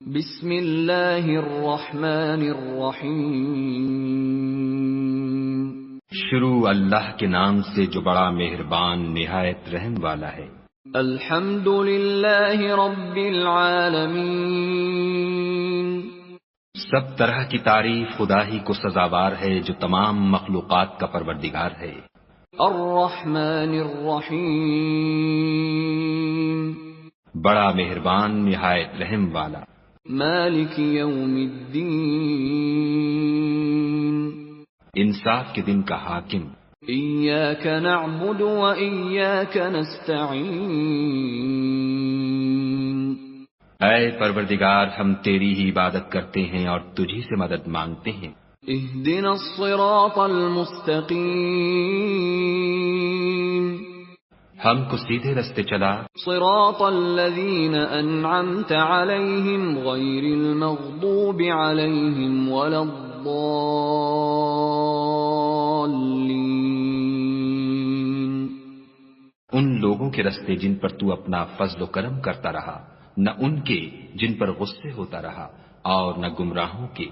بسم اللہ الرحمن الرحیم۔ شروع اللہ کے نام سے جو بڑا مہربان نہایت رحم والا ہے۔ الحمد للہ رب العالمین۔ سب طرح کی تعریف خدا ہی کو سزاوار ہے جو تمام مخلوقات کا پروردگار ہے۔ الرحمن الرحیم۔ بڑا مہربان نہایت رحم والا۔ مالک یوم الدین۔ انصاف کے دن کا حاکم۔ ایاک نعبد و ایاک نستعین۔ اے پروردگار ہم تیری ہی عبادت کرتے ہیں اور تجھی سے مدد مانگتے ہیں۔ اہدنا الصراط المستقیم۔ ہم کو سیدھے رستے چلا۔ صراط الذین انعمت علیہم غیر المغضوب علیہم ولا الضالین۔ ان لوگوں کے رستے جن پر تو اپنا فضل و کرم کرتا رہا، نہ ان کے جن پر غصے ہوتا رہا، اور نہ گمراہوں کے